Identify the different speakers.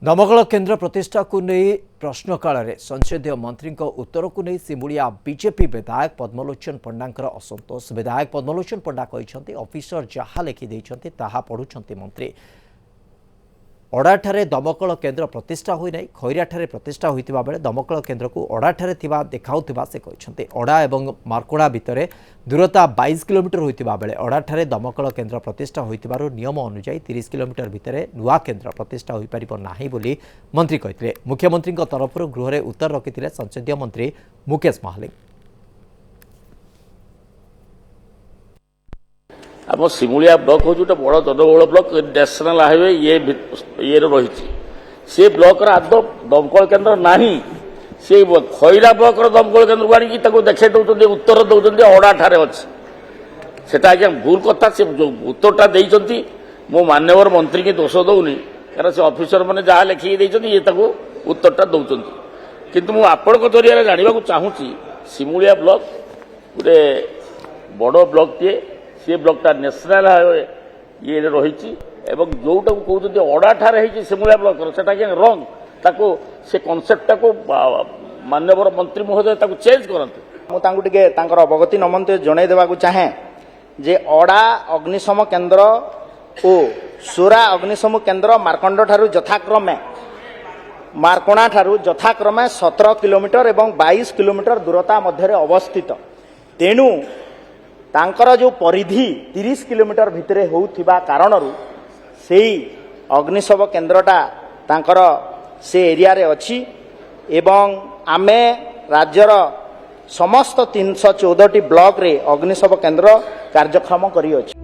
Speaker 1: दमकल केन्द्र प्रतिष्ठा को नहीं प्रश्नकाल में संसदीय मंत्री उत्तर को नहीं सिमुलिया बीजेपी विधायक पद्मलोचन पंडा असंतोष। विधायक पद्मलोचन पंडा कहते ऑफिसर जहाँ लिखिदे ताहा पढ़ुंट मंत्री। अड़ाठारे दमकल केन्द्र प्रतिष्ठा होई नहीं, खैराठारे प्रतिष्ठा होइतिबा बेले दमकल केन्द्र को अड़ाठारे थिबा देखाउथिबा से कहते। अड़ा एवं मार्कोड़ा भितर दूरता 22 किलोमीटर होइतिबा बेले अड़ाठारे दमकल केन्द्र प्रतिष्ठा होइतिबारु नियम अनुसार 30 किलोमीटर भितर नुआ केन्द्र प्रतिष्ठा होई परिबो नाही बोली मंत्री कहते। मुख्यमंत्री तरफ गृह में उत्तर रखिथिले संसदीय मंत्री मुकेश महालिक।
Speaker 2: आम सिमुलिया ब्लॉक हूँ गोटे बड़ जनबहुल ब्लॉक नेशनल हाईवे ये रही से ब्लॉक आद दमकल केन्द्र ना से खैरा ब्लॉक दमकल केन्द्र आनी देखे दौरान उत्तर दौरान अड़ाठारे अच्छे से आज्ञा भूल कथा से जो उत्तरटा देती मो मान्यवर मंत्री की दोष दौनी कारण से ऑफिसर मैंने जहाँ लिखिक ये उत्तरटा दौरान किंतु मु आपण जरिया जानवा चाहूँगी सिमुलिया ब्लॉक गोटे बड़ ब्लॉक टे सी ब्लॉकटा नेशनल हाईवे ये रही जोटा कहते अड़ाठारे होती सिमुलिया ब्लॉक से रंग ताको से कनसेप्टा को मान्यवर मंत्री महोदय चेंज करते।
Speaker 3: मुझे अवगति नमते जन देवा चाहे जे अड़ा अग्निशम केन्द्र और सोरा अग्निशम केन्द्र मार्कंड ठारू यथाक्रमे मार्कोणा ठारू यथाक्रमे 17 किलोमीटर एवं 22 किलोमीटर दूरता मध्य अवस्थित। तेणु तांकर जो परिधि 30 किलोमीटर भितरे होउथिबा कारणरू सेही अग्निशम केन्द्रटा तांकर से एरिया रे अछि एवं आमे राज्यर समस्त 314 ब्लॉक रे अग्निशम केन्द्र कार्यक्रम करी अछि।